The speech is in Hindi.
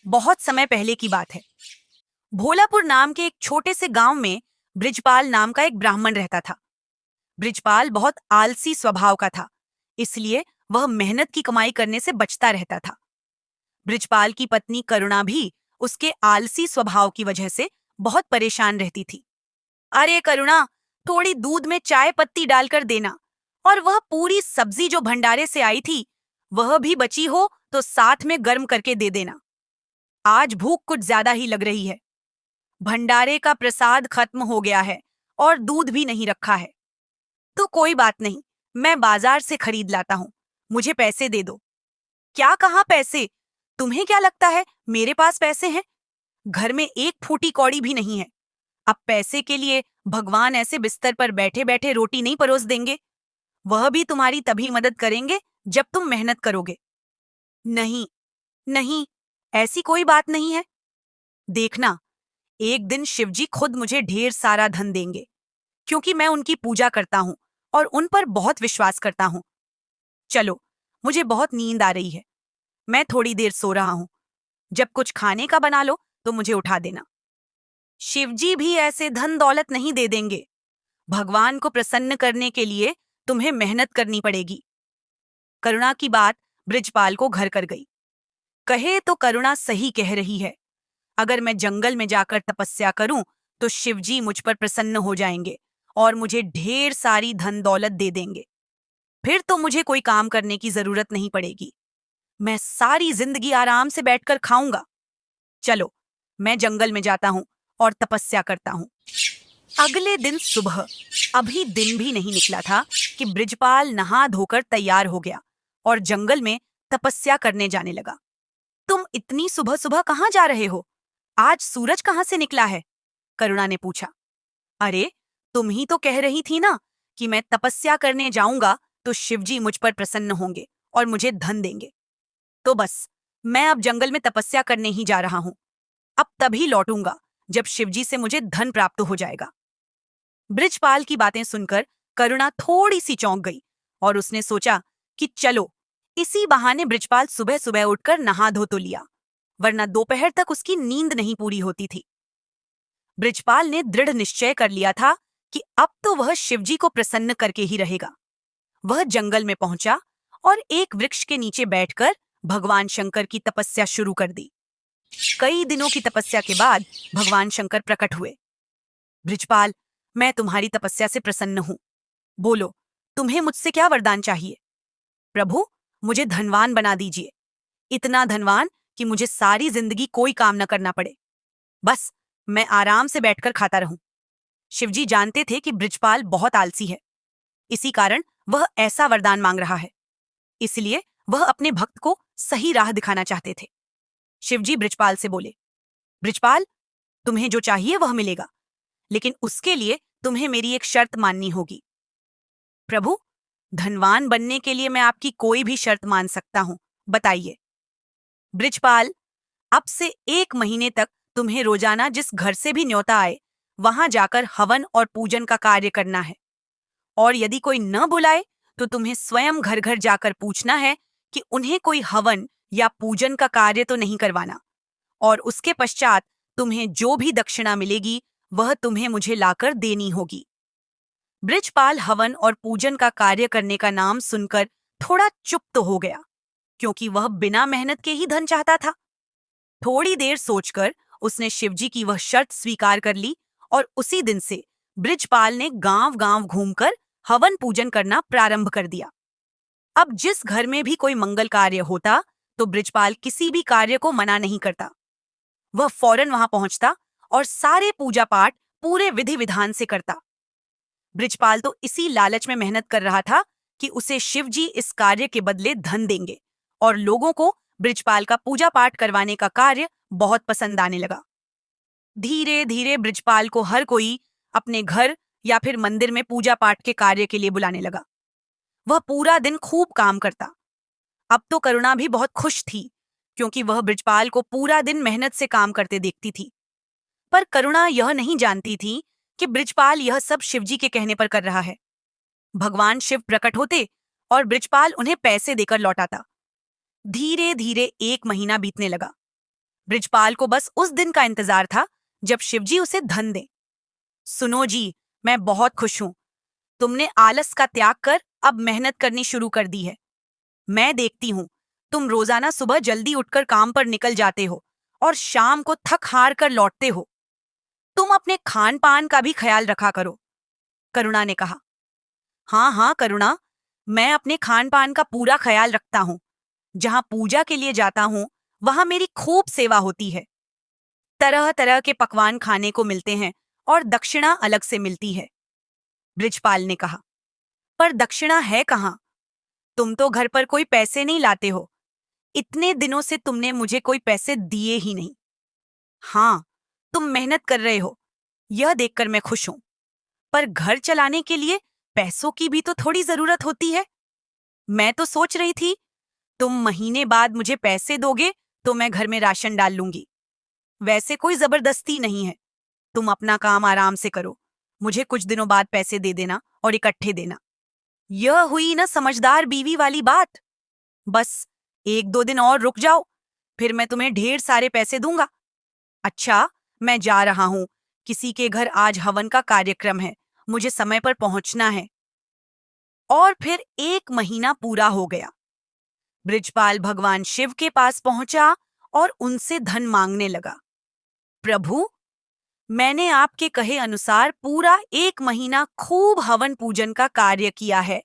बहुत समय पहले की बात है। भोलापुर नाम के एक छोटे से गांव में ब्रिजपाल नाम का एक ब्राह्मण रहता था। ब्रिजपाल बहुत आलसी स्वभाव का था, इसलिए वह मेहनत की कमाई करने से बचता रहता था। ब्रिजपाल की पत्नी करुणा भी उसके आलसी स्वभाव की वजह से बहुत परेशान रहती थी। अरे करुणा, थोड़ी दूध में चाय पत्ती डालकर देना, और वह पूरी सब्जी जो भंडारे से आई थी वह भी बची हो तो साथ में गर्म करके दे देना। आज भूख कुछ ज्यादा ही लग रही है। भंडारे का प्रसाद खत्म हो गया है और दूध भी नहीं रखा है। तो कोई बात नहीं, मैं बाजार से खरीद लाता हूँ, मुझे पैसे दे दो। क्या कहाँ पैसे? तुम्हें क्या लगता है मेरे पास पैसे हैं? घर में एक फूटी कौड़ी भी नहीं है। अब पैसे के लिए भगवान ऐसे बिस्तर पर बैठे बैठे रोटी नहीं परोस देंगे। वह भी तुम्हारी तभी मदद करेंगे जब तुम मेहनत करोगे। नहीं, नहीं, ऐसी कोई बात नहीं है। देखना, एक दिन शिवजी खुद मुझे ढेर सारा धन देंगे, क्योंकि मैं उनकी पूजा करता हूँ और उन पर बहुत विश्वास करता हूँ। चलो, मुझे बहुत नींद आ रही है, मैं थोड़ी देर सो रहा हूँ। जब कुछ खाने का बना लो तो मुझे उठा देना। शिवजी भी ऐसे धन दौलत नहीं दे देंगे। भगवान को प्रसन्न करने के लिए तुम्हें मेहनत करनी पड़ेगी। करुणा की बात ब्रिजपाल को घर कर गई। कहे तो करुणा सही कह रही है। अगर मैं जंगल में जाकर तपस्या करूं तो शिवजी मुझ पर प्रसन्न हो जाएंगे और मुझे ढेर सारी धन दौलत दे देंगे। फिर तो मुझे कोई काम करने की जरूरत नहीं पड़ेगी। मैं सारी जिंदगी आराम से बैठकर खाऊंगा। चलो, मैं जंगल में जाता हूं और तपस्या करता हूं। अगले दिन सुबह, अभी दिन भी नहीं निकला था कि ब्रिजपाल नहा धोकर तैयार हो गया और जंगल में तपस्या करने जाने लगा। तुम इतनी सुबह सुबह कहाँ जा रहे हो? आज सूरज कहाँ से निकला है? करुणा ने पूछा। अरे, तुम ही तो कह रही थी ना कि मैं तपस्या करने जाऊंगा तो शिवजी मुझ पर प्रसन्न होंगे और मुझे धन देंगे। तो बस, मैं अब जंगल में तपस्या करने ही जा रहा हूं। अब तभी लौटूंगा जब शिवजी से मुझे धन प्राप्त हो जाएगा। ब्रिजपाल की बातें सुनकर करुणा थोड़ी सी चौंक गई और उसने सोचा कि चलो, इसी बहाने ब्रिजपाल सुबह सुबह उठकर नहा धो तो लिया, वरना दोपहर तक उसकी नींद नहीं पूरी होती थी। ब्रिजपाल ने दृढ़ निश्चय कर लिया था कि अब तो वह शिवजी को प्रसन्न करके ही रहेगा। वह जंगल में पहुंचा और एक वृक्ष के नीचे बैठकर भगवान शंकर की तपस्या शुरू कर दी। कई दिनों की तपस्या के बाद भगवान शंकर प्रकट हुए। ब्रिजपाल, मैं तुम्हारी तपस्या से प्रसन्न हूं। बोलो, तुम्हें मुझसे क्या वरदान चाहिए? प्रभु, मुझे धनवान बना दीजिए। इतना धनवान कि मुझे सारी जिंदगी कोई काम न करना पड़े। बस, मैं आराम से बैठकर खाता रहूं। शिवजी जानते थे कि ब्रिजपाल बहुत आलसी है, इसी कारण वह ऐसा वरदान मांग रहा है। इसलिए वह अपने भक्त को सही राह दिखाना चाहते थे। शिवजी ब्रिजपाल से बोले, ब्रिजपाल, तुम्हें जो चाहिए वह मिलेगा, लेकिन उसके लिए तुम्हें मेरी एक शर्त माननी होगी। प्रभु, धनवान बनने के लिए मैं आपकी कोई भी शर्त मान सकता हूं, बताइए। ब्रिजपाल, अब से 1 महीने तक तुम्हें रोजाना जिस घर से भी न्योता आए वहां जाकर हवन और पूजन का कार्य करना है। और यदि कोई न बुलाए तो तुम्हें स्वयं घर घर जाकर पूछना है कि उन्हें कोई हवन या पूजन का कार्य तो नहीं करवाना, और उसके पश्चात तुम्हें जो भी दक्षिणा मिलेगी वह तुम्हें मुझे लाकर देनी होगी। ब्रिजपाल हवन और पूजन का कार्य करने का नाम सुनकर थोड़ा चुप तो हो गया, क्योंकि वह बिना मेहनत के ही धन चाहता था। थोड़ी देर सोचकर उसने शिवजी की वह शर्त स्वीकार कर ली और उसी दिन से ब्रिजपाल ने गांव-गांव घूमकर हवन पूजन करना प्रारंभ कर दिया। अब जिस घर में भी कोई मंगल कार्य होता तो ब्रिजपाल किसी भी कार्य को मना नहीं करता। वह फौरन वहां पहुंचता और सारे पूजा पाठ पूरे विधि विधान से करता। ब्रिजपाल तो इसी लालच में मेहनत कर रहा था कि उसे शिवजी इस कार्य के बदले धन देंगे, और लोगों को ब्रिजपाल का पूजा पाठ करवाने का कार्य बहुत पसंद आने लगा। धीरे धीरे ब्रिजपाल को हर कोई अपने घर या फिर मंदिर में पूजा पाठ के कार्य के लिए बुलाने लगा। वह पूरा दिन खूब काम करता। अब तो करुणा भी बहुत खुश थी, क्योंकि वह ब्रिजपाल को पूरा दिन मेहनत से काम करते देखती थी। पर करुणा यह नहीं जानती थी कि ब्रिजपाल यह सब शिवजी के कहने पर कर रहा है। भगवान शिव प्रकट होते और ब्रिजपाल उन्हें पैसे देकर लौटाता। धीरे धीरे 1 महीना बीतने लगा। बृजपाल को बस उस दिन का इंतजार था जब शिवजी उसे धन दे। सुनो जी, मैं बहुत खुश हूं। तुमने आलस का त्याग कर अब मेहनत करनी शुरू कर दी है। मैं देखती हूँ तुम रोजाना सुबह जल्दी उठकर काम पर निकल जाते हो और शाम को थक हार कर लौटते हो। तुम अपने खान पान का भी ख्याल रखा करो, करुणा ने कहा। हाँ हाँ करुणा, मैं अपने खान पान का पूरा ख्याल रखता हूँ। जहाँ पूजा के लिए जाता हूँ वहां मेरी खूब सेवा होती है। तरह तरह के पकवान खाने को मिलते हैं और दक्षिणा अलग से मिलती है, बृजपाल ने कहा। पर दक्षिणा है कहाँ? तुम तो घर पर कोई पैसे नहीं लाते हो। इतने दिनों से तुमने मुझे कोई पैसे दिए ही नहीं। हाँ, तुम मेहनत कर रहे हो, यह देखकर मैं खुश हूं। पर घर चलाने के लिए पैसों की भी तो थोड़ी जरूरत होती है। मैं तो सोच रही थी तुम महीने बाद मुझे पैसे दोगे तो मैं घर में राशन डाल लूंगी। वैसे कोई जबरदस्ती नहीं है। तुम अपना काम आराम से करो। मुझे कुछ दिनों बाद पैसे दे देना और इकट्ठे देना। यह हुई ना समझदार बीवी वाली बात। बस एक दो दिन और रुक जाओ, फिर मैं तुम्हें ढेर सारे पैसे दूंगा। अच्छा, मैं जा रहा हूं। किसी के घर आज हवन का कार्यक्रम है, मुझे समय पर पहुंचना है। और फिर 1 महीना पूरा हो गया। बृजपाल भगवान शिव के पास पहुंचा और उनसे धन मांगने लगा। प्रभु, मैंने आपके कहे अनुसार पूरा 1 महीना खूब हवन पूजन का कार्य किया है।